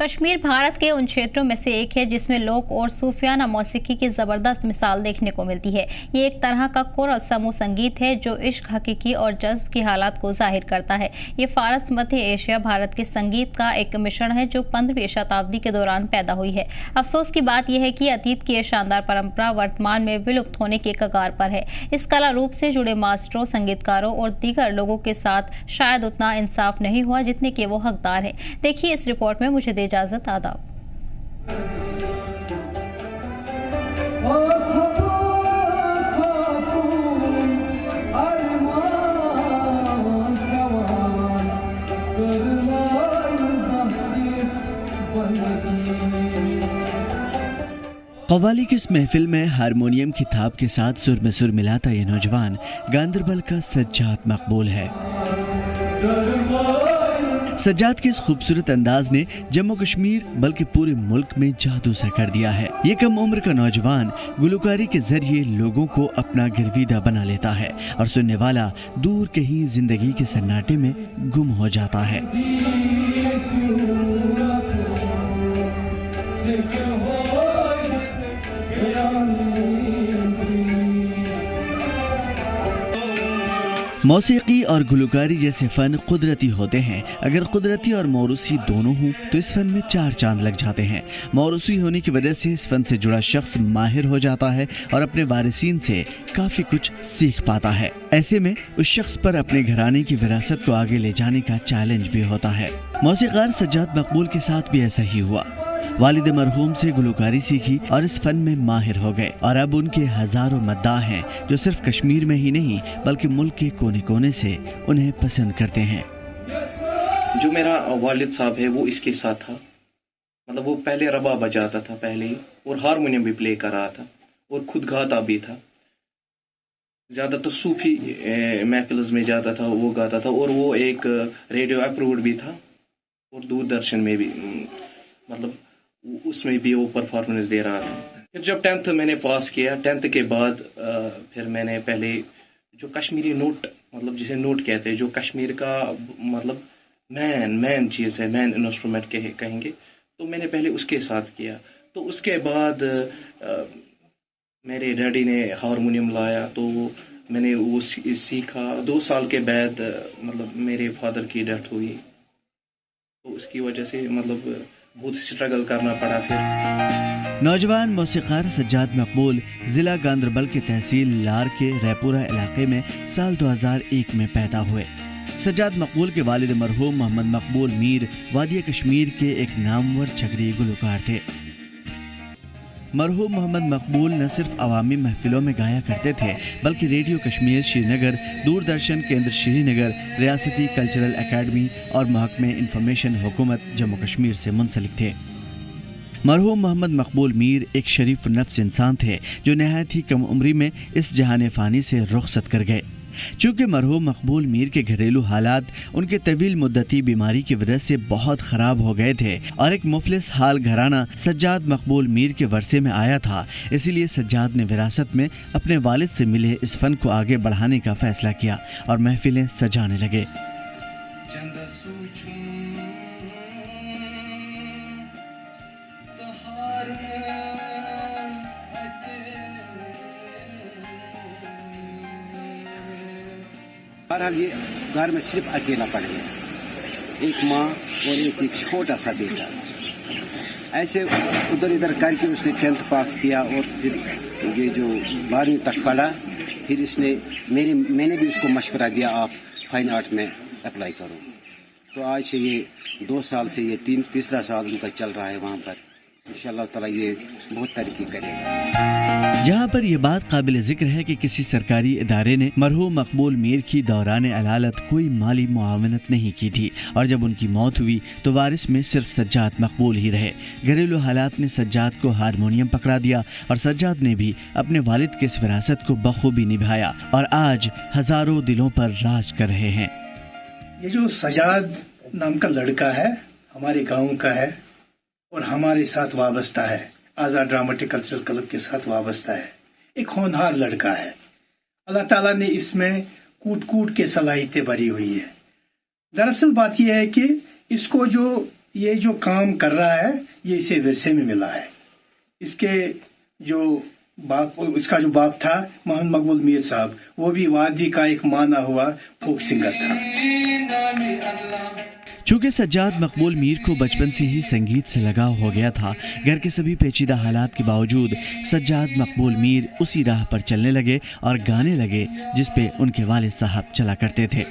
कश्मीर भारत के उन क्षेत्रों में से एक है जिसमें लोक और सूफियाना मौसीकी की ज़बरदस्त मिसाल देखने को मिलती है। ये एक तरह का कोरल समूह संगीत है जो इश्क, हकीकी और जज्ब की हालात को जाहिर करता है। ये फारस, मध्य एशिया, भारत के संगीत का एक मिश्रण है जो 15वीं शताब्दी के दौरान पैदा हुई है। अफसोस की बात यह है कि अतीत की ये शानदार परंपरा वर्तमान में विलुप्त होने के कगार पर है। इस कला रूप से जुड़े मास्टरों, संगीतकारों और दीगर लोगों के साथ शायद उतना इंसाफ नहीं हुआ जितने के वो हकदार हैं। देखिए इस रिपोर्ट में। मुझे इजाजत, आदाब। कव्वाली की इस महफिल में हारमोनियम की थाप के साथ सुर में सुर मिलाता ये नौजवान गांदरबल का सज्जाद मकबूल है। सज्जाद के इस खूबसूरत अंदाज ने जम्मू कश्मीर बल्कि पूरे मुल्क में जादू सा कर दिया है। ये कम उम्र का नौजवान गुलकारी के जरिए लोगों को अपना गिरविदा बना लेता है और सुनने वाला दूर कहीं जिंदगी के सन्नाटे में गुम हो जाता है। मौसीकी और गुलकारी जैसे फ़न कुदरती होते हैं। अगर कुदरती और मौरूसी दोनों हों तो इस फ़न में 4 चांद लग जाते हैं। मौरूसी होने की वजह से इस फ़न से जुड़ा शख्स माहिर हो जाता है और अपने वारिसीन से काफ़ी कुछ सीख पाता है। ऐसे में उस शख्स पर अपने घराने की विरासत को आगे ले जाने का चैलेंज भी होता है। मौसीकार सज्जाद मकबूल के साथ भी ऐसा ही हुआ। वालिद मरहूम से गुलकारी सीखी और इस फन में माहिर हो गए और अब उनके हजारों मद्दाह हैं जो सिर्फ कश्मीर में ही नहीं बल्कि मुल्क के कोने कोने से उन्हें पसंद करते हैं। जो मेरा वालिद साहब है वो इसके साथ था, मतलब वो पहले रबा बजाता था पहले ही और हारमोनियम भी प्ले कर रहा था और खुद गाता भी था। ज़्यादातर सूफी महफिल्स में जाता था, वो गाता था और वो एक रेडियो अप्रूव्ड भी था और दूरदर्शन में भी मतलब उसमें भी वो परफॉर्मेंस दे रहा था। फिर जब 10th मैंने पास किया, 10th के बाद फिर मैंने पहले जो कश्मीरी नोट मतलब जिसे नोट कहते हैं, जो कश्मीर का मतलब मैन चीज़ है, मैन इंस्ट्रूमेंट कहेंगे, तो मैंने पहले उसके साथ किया। तो उसके बाद मेरे डैडी ने हारमोनियम लाया तो मैंने वो सीखा। 2 साल के बाद मतलब मेरे फादर की डेथ हुई तो उसकी वजह से मतलब बहुत स्ट्रगल करना पड़ा। फिर नौजवान मौसीकार सज्जाद मकबूल जिला गांदरबल के तहसील लार के रैपुरा इलाके में साल 2001 में पैदा हुए। सज्जाद मकबूल के वालिद मरहूम मोहम्मद मकबूल मीर वादिया कश्मीर के एक नामवर छगरी गुलकार थे। मरहूम मोहम्मद मकबूल न सिर्फ अवामी महफिलों में गाया करते थे बल्कि रेडियो कश्मीर श्रीनगर, दूरदर्शन केंद्र श्रीनगर, रियासती कल्चरल एकेडमी और महकमे इंफॉर्मेशन हुकूमत जम्मू कश्मीर से मुंसलिक थे। मरहूम मोहम्मद मकबूल मीर एक शरीफ नफ्स इंसान थे जो नहायत ही कम उम्री में इस जहान फ़ानी से रुखसत कर गए। चूँकि मरहूम मकबूल मीर के घरेलू हालात उनके तवील मुद्दती बीमारी की वजह से बहुत ख़राब हो गए थे और एक मुफलिस हाल घराना सज्जाद मकबूल मीर के वर्से में आया था, इसीलिए सज्जाद ने विरासत में अपने वालिद से मिले इस फ़न को आगे बढ़ाने का फ़ैसला किया और महफिलें सजाने लगे। बहरहाल ये घर में सिर्फ अकेला पड़ गया, एक माँ और एक छोटा सा बेटा। ऐसे उधर इधर करके उसने 10th पास किया और फिर ये जो 12वीं तक पढ़ा। फिर इसने मैंने भी उसको मशवरा दिया आप फाइन आर्ट में अप्लाई करो। तो आज से ये 2 साल से ये तीसरा साल उनका चल रहा है वहाँ पर। इंशाअल्लाह ताला ये बहुत तरक्की करेगा। यहाँ पर यह बात काबिल जिक्र है कि किसी सरकारी इदारे ने मरहूम मकबूल मीर की दौरान अलालत कोई माली मुआवनत नहीं की थी और जब उनकी मौत हुई तो वारिस में सिर्फ सज्जाद मकबूल ही रहे। घरेलू हालात ने सज्जाद को हारमोनियम पकड़ा दिया और सज्जाद ने भी अपने वालिद की इस विरासत को बखूबी निभाया और आज हजारों दिलों पर राज कर रहे हैं। ये जो सज्जाद नाम का लड़का है हमारे गाँव का है और हमारे साथ वाबस्ता है, आज़ाद ड्रामेटिक कल्चरल क्लब के साथ वाबस्ता है। एक होनहार लड़का है। अल्लाह ताला ने इसमें कूट कूट के सलाहियतें भरी हुई है। दरअसल बात यह है कि इसको जो ये जो काम कर रहा है ये इसे विरसे में मिला है। इसके जो बाप, इसका जो बाप था मोहम्मद मकबूल मीर साहब, वो भी वादी का एक माना हुआ फोक सिंगर था। चूंकि सज्जाद मकबूल मीर को बचपन से ही संगीत से लगाव हो गया था, घर के सभी पेचीदा हालात के बावजूद सज्जाद मकबूल मीर उसी राह पर चलने लगे और गाने लगे जिस पे उनके वालिद साहब चला करते थे।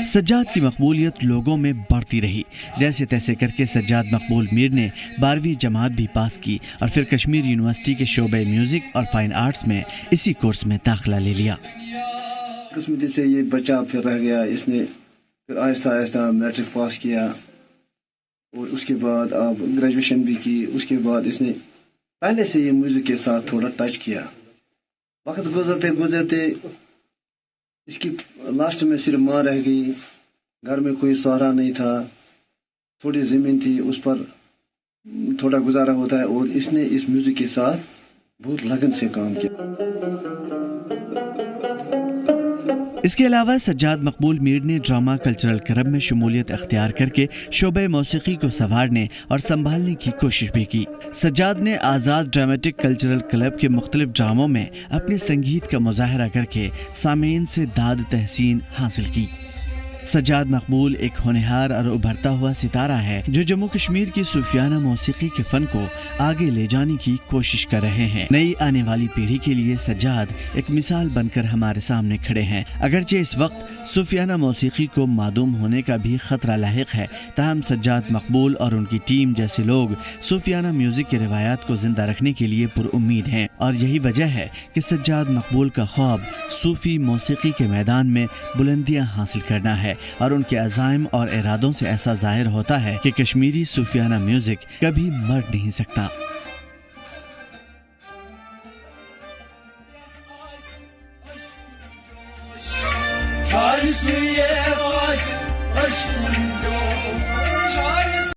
सज्जाद की मकबूलियत लोगों में बढ़ती रही। जैसे तैसे करके सज्जाद मकबूल मीर ने 12वीं जमात भी पास की और फिर कश्मीर यूनिवर्सिटी के शोबे म्यूज़िक और फाइन आर्ट्स में इसी कोर्स में दाखिला ले लिया। किस्मती से ये बच्चा फिर रह गया, इसने फिर आहिस्ता आहिस्ता मैट्रिक पास किया और उसके बाद अब ग्रेजुएशन भी की। उसके बाद इसने पहले से ये म्यूज़िक के साथ थोड़ा टच किया। वक्त गुजरते गुजरते इसकी लास्ट में सिर्फ माँ रह गई, घर में कोई सहारा नहीं था, थोड़ी ज़मीन थी, उस पर थोड़ा गुजारा होता है और इसने इस म्यूज़िक के साथ बहुत लगन से काम किया। इसके अलावा सज्जाद मकबूल मीर ने ड्रामा कल्चरल क्लब में शमूलियत अख्तियार करके शोबे मौसीकी को संवारने और संभालने की कोशिश भी की। सज्जाद ने आज़ाद ड्रामेटिक कल्चरल क्लब के मुख्तलिफ ड्रामों में अपने संगीत का मुजाहरा करके सामीन से दाद तहसीन हासिल की। सज्जाद मकबूल एक होनहार और उभरता हुआ सितारा है जो जम्मू कश्मीर की सूफियाना मौसीकी के फन को आगे ले जाने की कोशिश कर रहे हैं। नई आने वाली पीढ़ी के लिए सज्जाद एक मिसाल बनकर हमारे सामने खड़े हैं। अगरचे इस वक्त सूफियाना मौसीकी को मादूम होने का भी खतरा लाहिक है, ताहम सज्जाद मकबूल और उनकी टीम जैसे लोग सूफियाना म्यूजिक की रिवायात को जिंदा रखने के लिए पुरुम्मीद हैं और यही वजह है कि सज्जाद मकबूल का ख्वाब सूफी मौसीकी के मैदान में बुलंदियां हासिल करना है और उनके अज़ाइम और इरादों से ऐसा जाहिर होता है कि कश्मीरी सूफियाना म्यूजिक कभी मर नहीं सकता। Karşıya baş, başım yok.